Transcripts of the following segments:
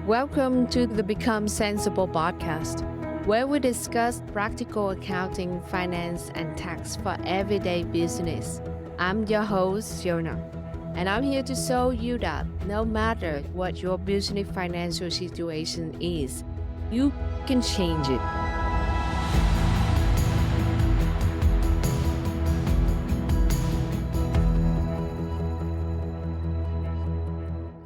Welcome to the Become Sensible podcast, where we discuss practical accounting, finance, and tax for everyday business. I'm your host, Fiona, and I'm here to show you that no matter what your business financial situation is, you can change it.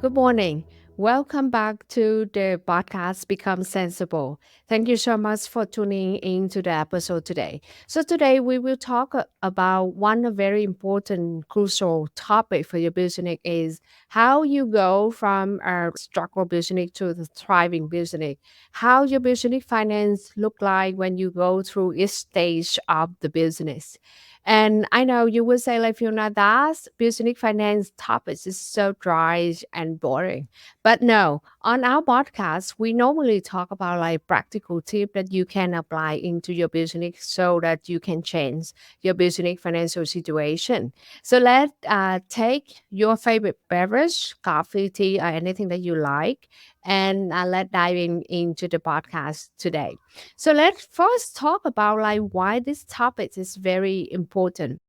Good morning. Welcome back to the podcast Become Sensible. Thank you so much for tuning into the episode today. So today we will talk about one very important crucial topic for your business is how you go from a struggle business to the thriving business. How your business finance look like when you go through each stage of the business. And I know you would say, like, Fiona, that business finance topics is so dry and boring. But no, on our podcast, we normally talk about like practical tip that you can apply into your business so that you can change your business financial situation. So let's take your favorite beverage, coffee, tea, or anything that you like, and let's dive into the podcast today. So let's first talk about like why this topic is very important.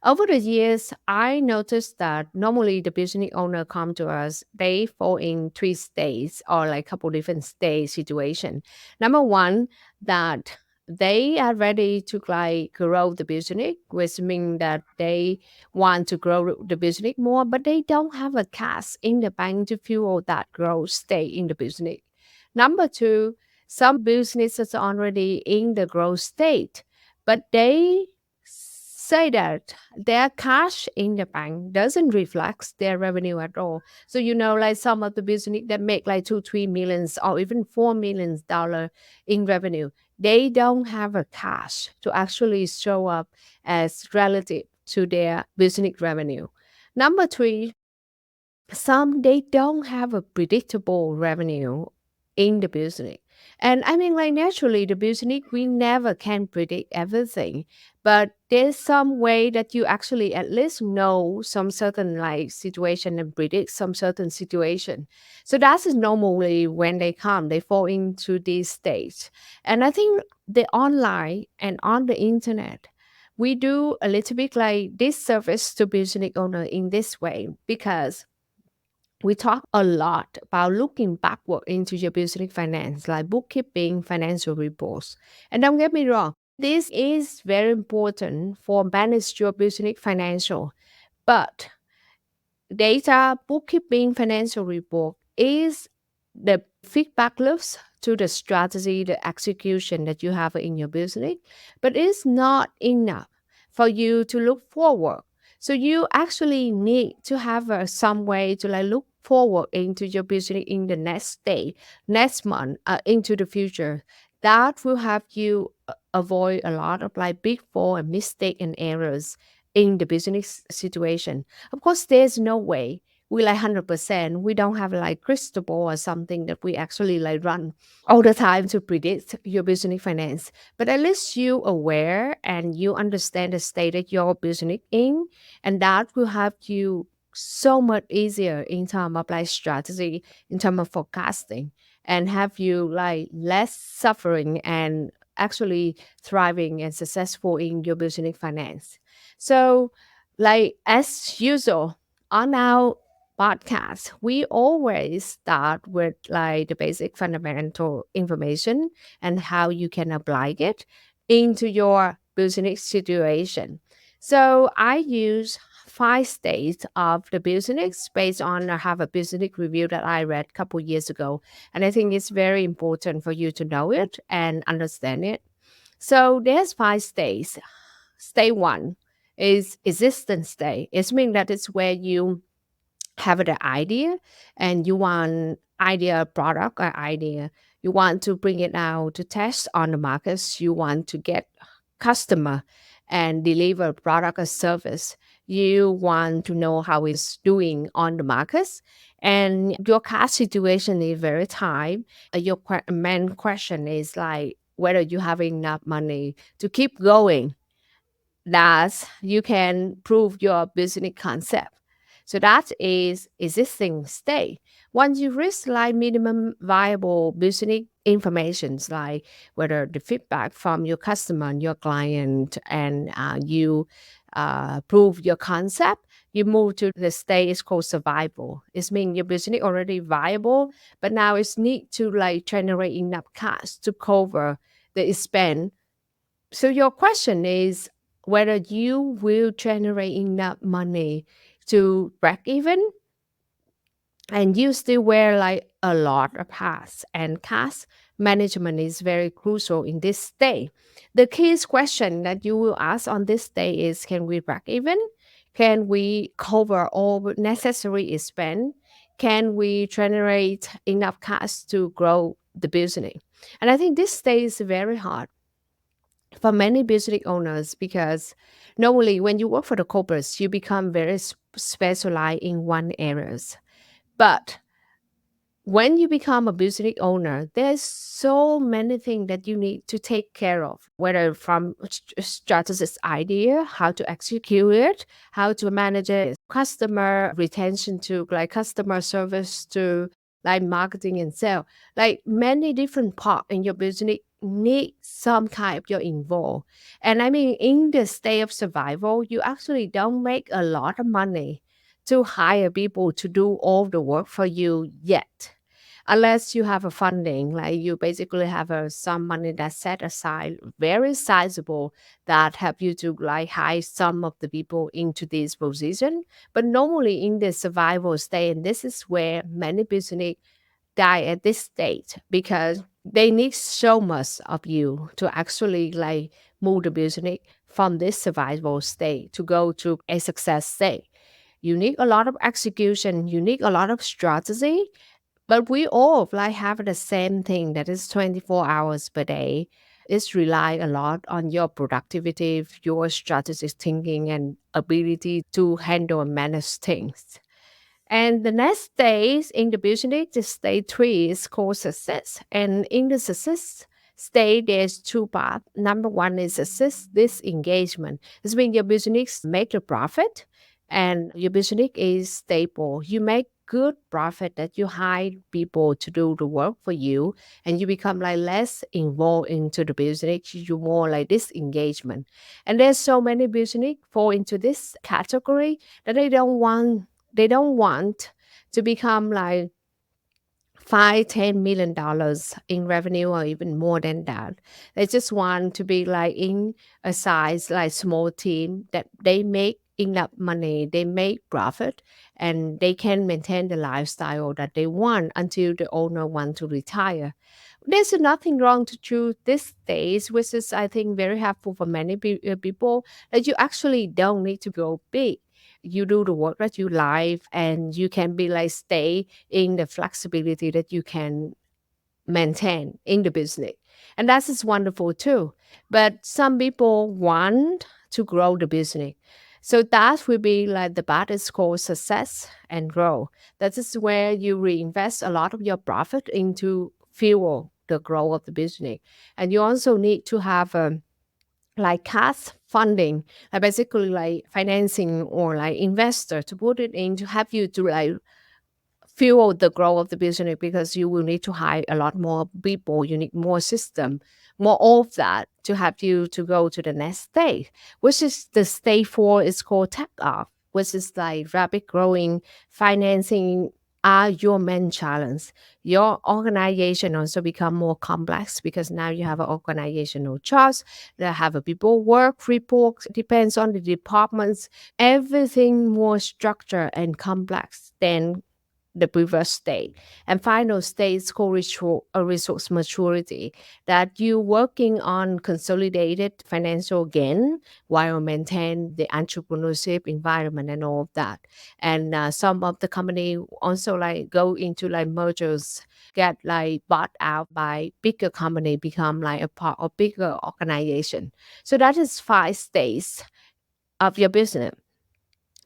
Over the years, I noticed that normally the business owner come to us, they fall in three states or like couple different state situation. Number one, that they are ready to like grow the business, which means that they want to grow the business more, but they don't have a cash in the bank to fuel that growth state in the business. Number two, some businesses are already in the growth state, but they say that their cash in the bank doesn't reflect their revenue at all. So like some of the business that make like 2, 3 millions or even $4 million in revenue, they don't have a cash to actually show up as relative to their business revenue. Number three, some they don't have a predictable revenue in the business. And I mean, like naturally, the business we never can predict everything, but there's some way that you actually at least know some certain like situation and predict some certain situation. So that's normally when they come, they fall into these states. And I think the online and on the internet, we do a little bit like this service to business owner in this way because we talk a lot about looking backward into your business finance, like bookkeeping, financial reports. And don't get me wrong, this is very important for manage your business financial. But data bookkeeping financial report is the feedback loops to the strategy, the execution that you have in your business, but it's not enough for you to look forward. So you actually need to have some way to like look forward into your business in the next day, next month, into the future. That will have you avoid a lot of like big fall and mistake and errors in the business situation. Of course, there's no way we like 100%. We don't have like crystal ball or something that we actually like run all the time to predict your business finance. But at least you aware and you understand the state that your business in, and that will help you so much easier in terms of like strategy, in terms of forecasting, and have you like less suffering and actually thriving and successful in your business finance. So, like as usual, on our podcast, we always start with like the basic fundamental information and how you can apply it into your business situation. So I use 5 stages of the business based on I have a business review that I read a couple years ago. And I think it's very important for you to know it and understand it. So there's 5 stages. Stage one is existence stage. It means that it's where you have the idea and you want idea product or idea. You want to bring it out to test on the markets. You want to get customer and deliver product or service. You want to know how it's doing on the markets. And your cash situation is very tight. Your main question is like whether you have enough money to keep going that you can prove your business concept. So that is existing state. Once you reach like minimum viable business informations, like whether the feedback from your customer and your client, and you prove your concept, you move to the stage called survival. It means your business already viable, but now it's need to like generate enough cash to cover the expense. So your question is whether you will generate enough money to break even, and you still wear like a lot of hats, and cash management is very crucial in this stage. The key question that you will ask on this day is, can we break even? Can we cover all necessary expense? Can we generate enough cash to grow the business? And I think this stage is very hard for many business owners, because normally when you work for the corporates, you become very specialized in one areas. But when you become a business owner, there's so many things that you need to take care of, whether from strategist idea, how to execute it, how to manage it, customer retention to like customer service to like marketing and sale. Like many different part in your business need some kind of your involved. And I mean, in the state of survival, you actually don't make a lot of money to hire people to do all the work for you yet, unless you have a funding, like you basically have some money that's set aside very sizable that help you to like hire some of the people into this position. But normally in the survival state, and this is where many business die at this stage, because they need so much of you to actually like move the business from this survival state to go to a success state. You need a lot of execution, you need a lot of strategy, but we all like have the same thing that is 24 hours per day. It's rely a lot on your productivity, your strategic thinking and ability to handle and manage things. And the next stage in the business, the stage three, is called success. And in the success stage, there's two parts. Number one is success disengagement. This means your business make a profit and your business is stable. You make good profit that you hire people to do the work for you, and you become like less involved into the business. You more like disengagement. And there's so many business fall into this category that they don't want to become like 5-10 million dollars in revenue or even more than that. They just want to be like in a size like small team that they make enough money, they make profit, and they can maintain the lifestyle that they want until the owner want to retire. There's nothing wrong to choose this days, which is I think very helpful for many people, that you actually don't need to go big. You do the work that you like, and you can be like stay in the flexibility that you can maintain in the business. And that is wonderful too. But some people want to grow the business. So that will be like the part is called success and grow. That is where you reinvest a lot of your profit into fuel the growth of the business. And you also need to have like cash funding, basically like financing or like investor to put it in to help you to like fuel the growth of the business, because you will need to hire a lot more people, you need more system, more of that to help you to go to the next stage, which is the stage four is called tech off, which is like rapid growing. Financing are your main challenge. Your organization also become more complex because now you have an organizational chart that have a people work report, depends on the departments, everything more structured and complex than the previous state. And final state is called resource maturity, that you working on consolidated financial gain while maintain the entrepreneurship environment and all of that. And some of the company also like go into like mergers, get like bought out by bigger company, become like a part of bigger organization. So that is five states of your business.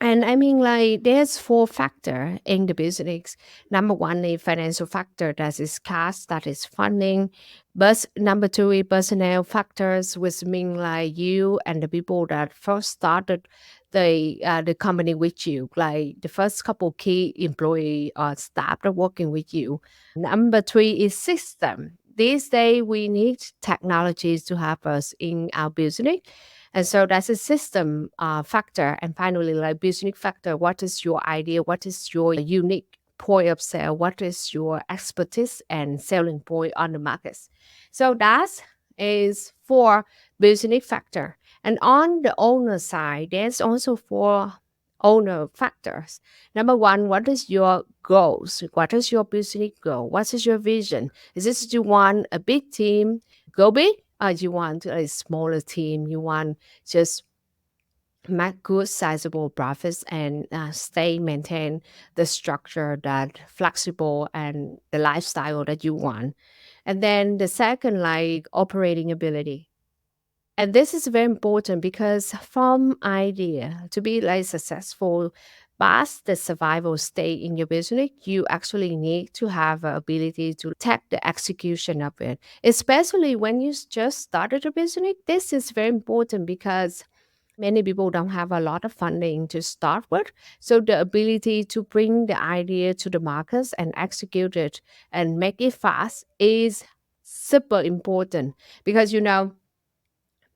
And I mean, like, there's four factor in the business. Number one is financial factor, that is cash, that is funding. But number two is personnel factors, which mean like you and the people that first started the company with you, like the first couple key employee or staff that working with you. Number three is system. These days we need technologies to help us in our business. And so that's a system factor. And finally, like business factor, what is your idea? What is your unique point of sale? What is your expertise and selling point on the markets? So that is for business factor. And on the owner side, there's also four owner factors. Number one, what is your goals? What is your business goal? What is your vision? Is this you want a big team, go big? Or you want a smaller team? You want just make good sizable profits and stay maintain the structure that flexible and the lifestyle that you want. And then the second, like operating ability. And this is very important because from idea to be like successful past the survival state in your business, you actually need to have the ability to take the execution of it. Especially when you just started a business, this is very important because many people don't have a lot of funding to start with. So the ability to bring the idea to the markets and execute it and make it fast is super important because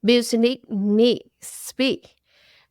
business need speed.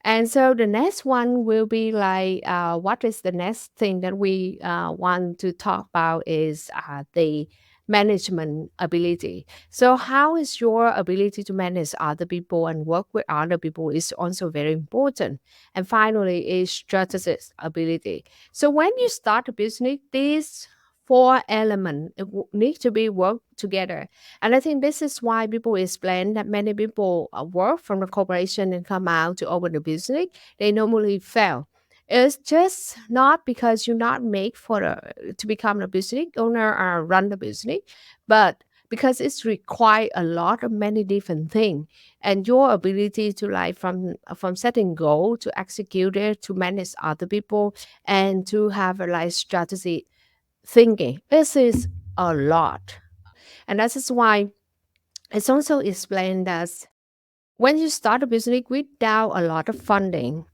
And so the next one will be like, what is the next thing that we want to talk about is the management ability. So how is your ability to manage other people and work with other people is also very important. And finally is strategic ability. So when you start a business, these four elements need to be worked together. And I think this is why people explain that many people work from the corporation and come out to open a business. They normally fail. It's just not because you're not made to become a business owner or run the business, but because it's require a lot of many different things, and your ability to like from setting goal to execute it to manage other people and to have a like strategy thinking. This is a lot. And that is why it's also explained as when you start a business without a lot of funding,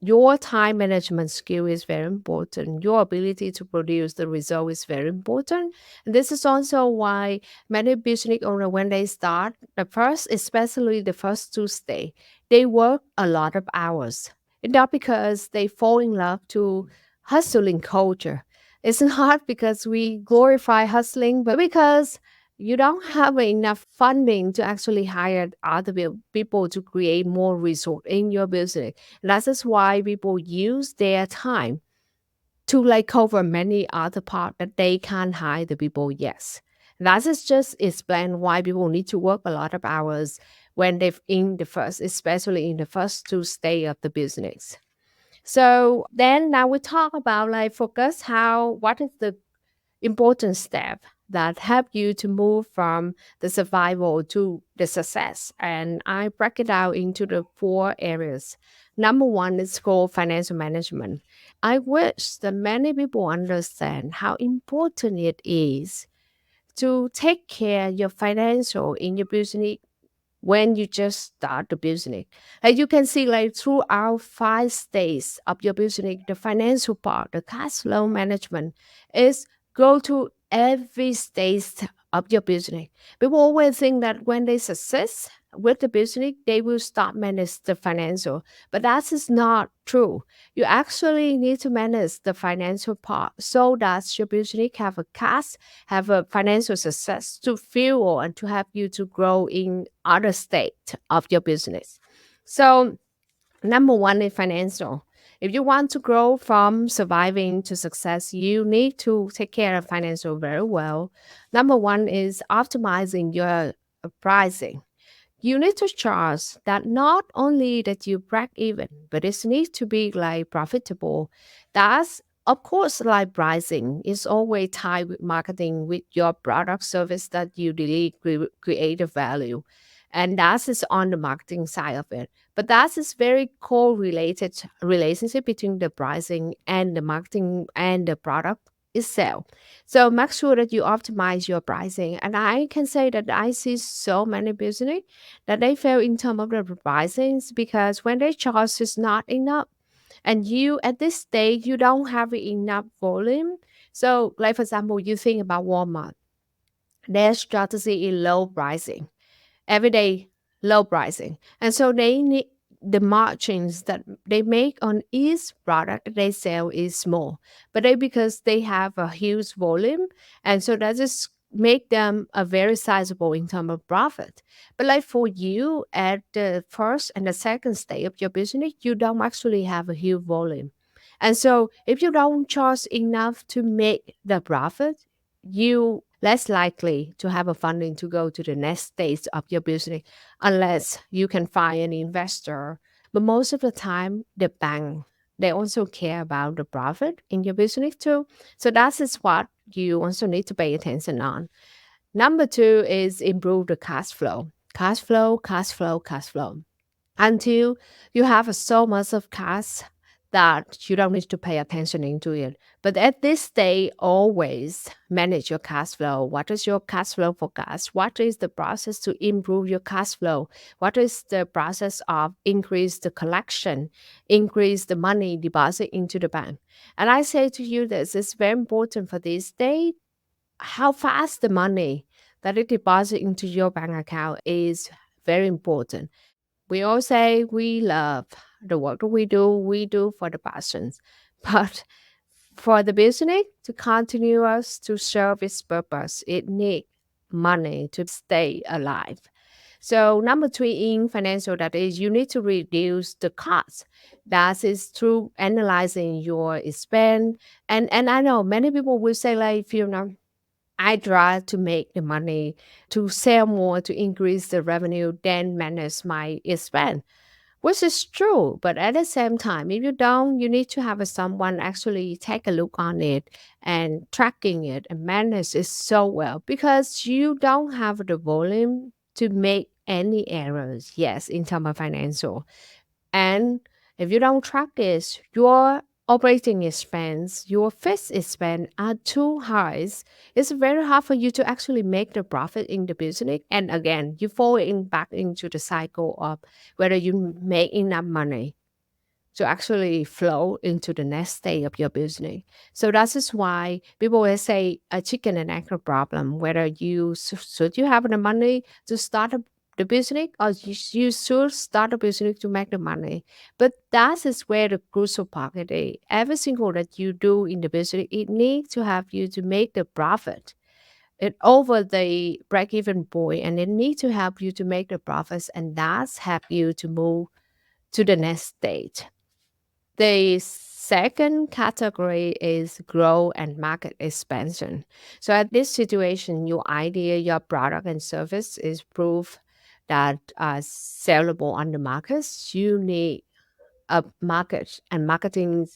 your time management skill is very important. Your ability to produce the result is very important. And this is also why many business owners, when they start, the first, especially the first two stay, they work a lot of hours. It's not because they fall in love to hustling culture. It's not because we glorify hustling, but because you don't have enough funding to actually hire other people to create more resource in your business. That is why people use their time to like cover many other part that they can't hire the people. Yes, that is just explain why people need to work a lot of hours when they've in the first, especially in the first two stage of the business. So then now we talk about like focus how what is the important step that help you to move from the survival to the success. And I break it out into the four areas. Number one is called financial management. I wish that many people understand how important it is to take care of your financial in your business when you just start the business. Like you can see, like throughout 5 stages of your business, the financial part, the cash flow management is go to every stage of your business. People always think that when they success with the business, they will start manage the financial, but that is not true. You actually need to manage the financial part so that your business have a cash, have a financial success to fuel and to help you to grow in other state of your business. So number one is financial. If you want to grow from surviving to success, you need to take care of financial very well. Number one is optimizing your pricing. You need to charge that not only that you break even, but it needs to be like profitable. That's of course like pricing is always tied with marketing with your product service that you really create a value. And that is on the marketing side of it. But that is very correlated relationship between the pricing and the marketing and the product is sell. So make sure that you optimize your pricing. And I can say that I see so many business that they fail in terms of the pricing because when they charge is not enough, and you at this stage you don't have enough volume. So, like for example, you think about Walmart, their strategy is low pricing, everyday low pricing. And so they need the margins that they make on each product they sell is small. But they because they have a huge volume, and so that just make them a very sizable in terms of profit. But like for you at the first and the second stage of your business, you don't actually have a huge volume. And so if you don't charge enough to make the profit, you less likely to have a funding to go to the next stage of your business unless you can find an investor. But most of the time, the bank, they also care about the profit in your business too. So that is what you also need to pay attention on. Number two is improve the cash flow. Cash flow, cash flow, cash flow until you have so much of cash that you don't need to pay attention into it. But at this stage, always manage your cash flow. What is your cash flow forecast? What is the process to improve your cash flow? What is the process of increase the collection, increase the money deposit into the bank? And I say to you this is very important for this day. How fast the money that it deposit into your bank account is very important. We all say we love the work that we do for the passions. But for the business to continue us to serve its purpose, it needs money to stay alive. So number three in financial, that is you need to reduce the cost. That is through analyzing your spend. And I know many people will say like, I try to make the money to sell more to increase the revenue, then manage my expense, which is true. But at the same time, if you don't, you need to have someone actually take a look on it and tracking it and manage it so well because you don't have the volume to make any errors, yes, in terms of financial. And if you don't track this, your operating expense, your fixed expense are too high. It's very hard for you to actually make the profit in the business. And again, you fall back into the cycle of whether you make enough money to actually flow into the next stage of your business. So that is why people will say a chicken and egg problem, whether should you have the money to start the business or you should start a business to make the money. But that is where the crucial part is. Every single that you do in the business, it needs to have you to make the profit. It over the break-even point, and it needs to help you to make the profits, and that's help you to move to the next stage. The second category is growth and market expansion. So at this situation, your idea, your product and service is proof that are sellable on the markets. You need a market and marketing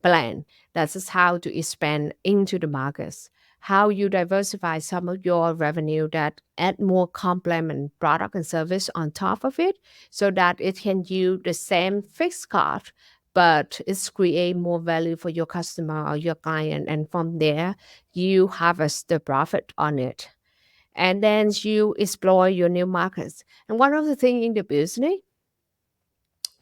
plan. That is how to expand into the markets. How you diversify some of your revenue that add more complement product and service on top of it so that it can use the same fixed cost but it's create more value for your customer or your client, and from there you harvest the profit on it, and then you explore your new markets. And one of the things in the business,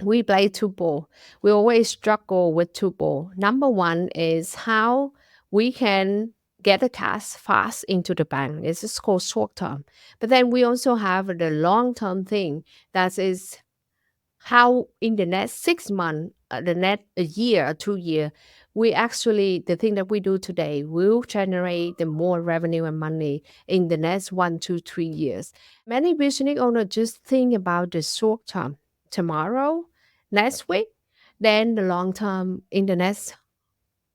we play two ball. We always struggle with two ball. Number one is how we can get the cash fast into the bank. This is called short term. But then we also have the long term thing that is how in the next 6 months, the next a year or 2 year, we actually the thing that we do today will generate the more revenue and money in the next 1 to 3 years. Many business owners just think about the short term, tomorrow, next week, then the long term in the next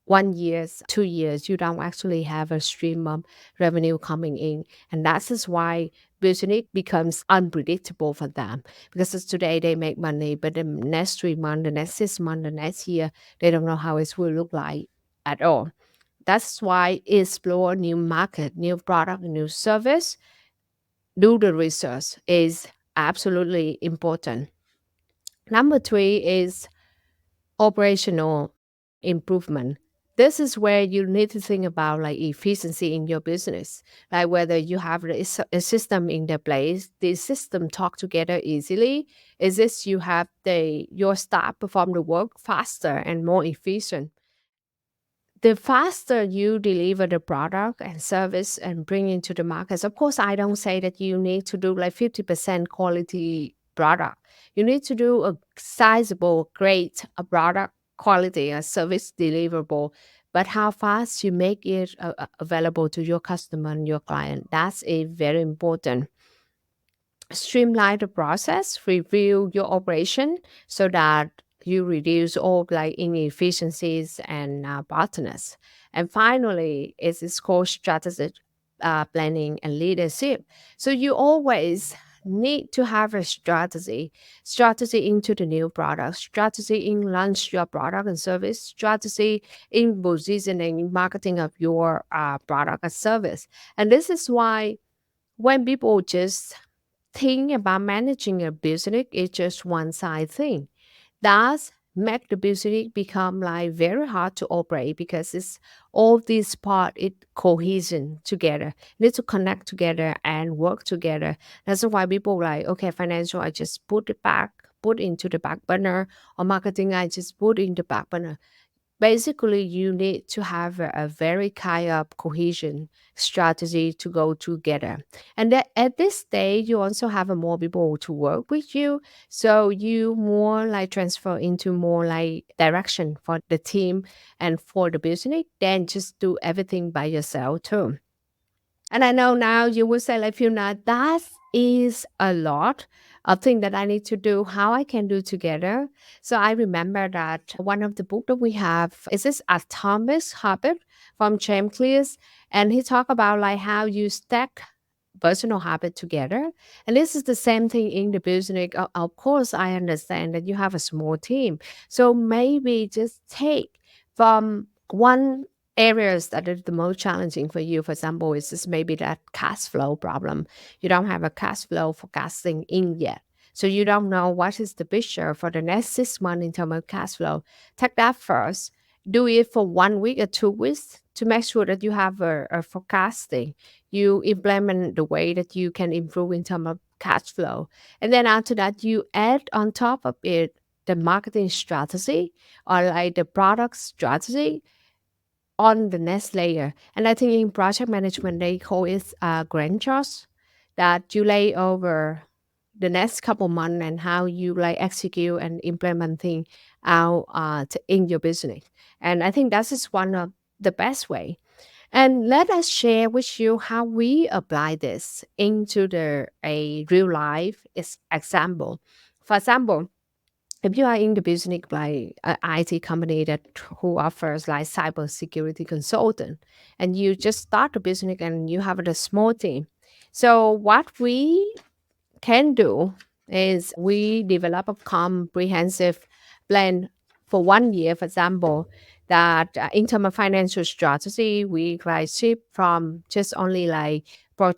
1 years, 2 years, you don't actually have a stream of revenue coming in. And that is why business becomes unpredictable for them. Because it's today they make money, but the next 3 months, the next 6 months, the next year, they don't know how it will look like at all. That's why explore new market, new product, new service, do the research is absolutely important. Number three is operational improvement. This is where you need to think about like efficiency in your business, like whether you have a system in the place, the system talk together easily. Is this you have your staff perform the work faster and more efficient? The faster you deliver the product and service and bring into the markets. Of course, I don't say that you need to do like 50% quality product. You need to do a sizable, great product quality, a service deliverable. But how fast you make it available to your customer and your client, that's a very important. Streamline the process, review your operation so that you reduce all like inefficiencies and bottlenecks. And finally, it's called strategic planning and leadership. So you always need to have a strategy into the new product, strategy in launch your product and service, strategy in positioning, marketing of your product and service. And this is why when people just think about managing a business is just one side thing. That's make the business become like very hard to operate because it's all these part it cohesion together, need to connect together and work together. That's why people like, okay, financial I just put into the back burner, or marketing I just put in the back burner. Basically, you need to have a very kind of cohesion strategy to go together. And that at this stage, you also have a more people to work with you. So you more like transfer into more like direction for the team and for the business than just do everything by yourself too. And I know now you will say, like, Fiona, that is a lot of things that I need to do, how I can do together. So I remember that one of the book that we have is this Atomic Habit from James Clear's, and he talked about like how you stack personal habit together. And this is the same thing in the business. Of course, I understand that you have a small team. So maybe just take from one areas that are the most challenging for you. For example, is this maybe that cash flow problem. You don't have a cash flow forecasting in yet. So you don't know what is the picture for the next 6 months in terms of cash flow. Take that first. Do it for 1 week or 2 weeks to make sure that you have a forecasting. You implement the way that you can improve in terms of cash flow. And then after that, you add on top of it the marketing strategy or like the product strategy on the next layer. And I think in project management, they call it grand charts that you lay over the next couple months and how you like execute and implement things out in your business. And I think that is one of the best way. And let us share with you how we apply this into the a real life example. For example, if you are in the business like an IT company that who offers like cyber security consultant, and you just start a business and you have a small team. So what we can do is we develop a comprehensive plan for 1 year, for example, that in terms of financial strategy, we like shift from just only like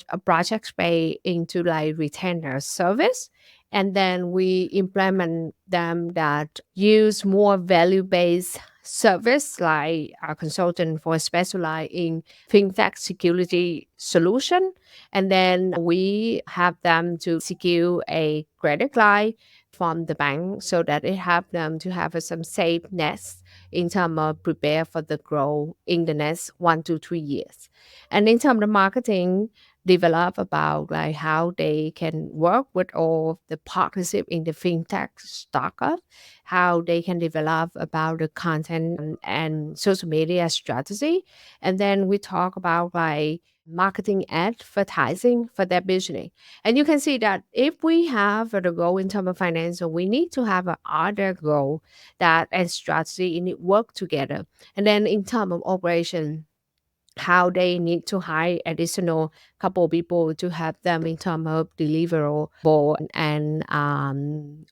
a project pay into like retainer service. And then we implement them that use more value-based service like a consultant for specialize in fintech security solution, and then we have them to secure a credit line from the bank so that it help them to have some safe nest in terms of prepare for the growth in the next 1 to 3 years. And in terms of marketing, develop about like how they can work with all the partnership in the fintech startup, how they can develop about the content and social media strategy. And then we talk about like marketing advertising for their business. And you can see that if we have the goal in terms of financial, we need to have a other goal that and strategy in it work together. And then in terms of operation, how they need to hire additional couple people to help them in terms of deliverable and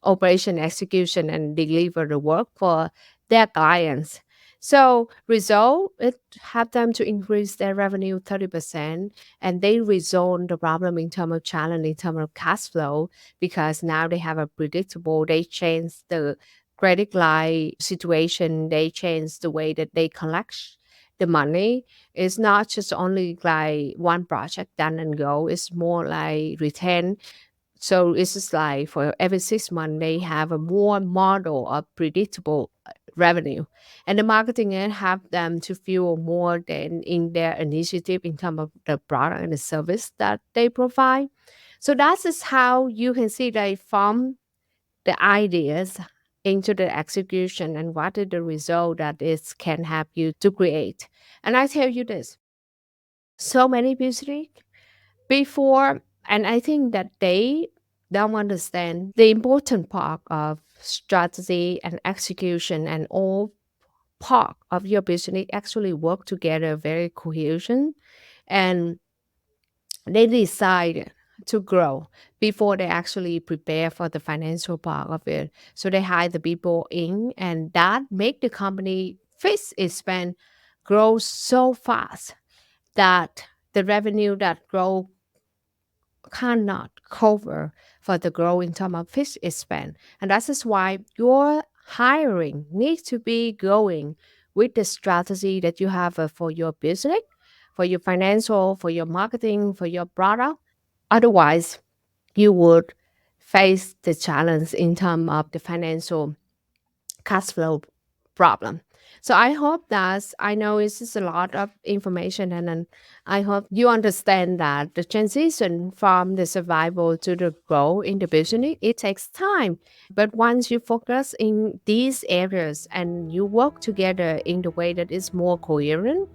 operation execution and deliver the work for their clients. So result, it help them to increase their revenue 30%, and they resolve the problem in terms of challenge in terms of cash flow because now they have a predictable, they change the credit line situation, they change the way that they collect the money is not just only like one project done and go. It's more like retain. So it's just like for every 6 months, they have a more model of predictable revenue. And the marketing end have them to fuel more than in their initiative in terms of the product and the service that they provide. So that is how you can see that from the ideas into the execution and what is the result that it can help you to create. And I tell you this, so many business before, and I think that they don't understand the important part of strategy and execution, and all part of your business actually work together very cohesion, and they decide to grow before they actually prepare for the financial part of it. So they hire the people in, and that make the company fix its spend grow so fast that the revenue that grow cannot cover for the growth in terms of fixed expense. And that is why your hiring needs to be going with the strategy that you have for your business, for your financial, for your marketing, for your product. Otherwise, you would face the challenge in terms of the financial cash flow problem. So I hope that I know it's just a lot of information, and then I hope you understand that the transition from the survival to the growth in the business, it takes time. But once you focus in these areas and you work together in the way that is more coherent,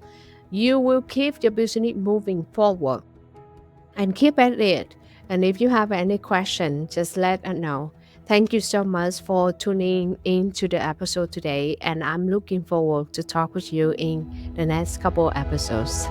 you will keep your business moving forward and keep at it. And if you have any question, just let us know. Thank you so much for tuning into the episode today, and I'm looking forward to talk with you in the next couple episodes.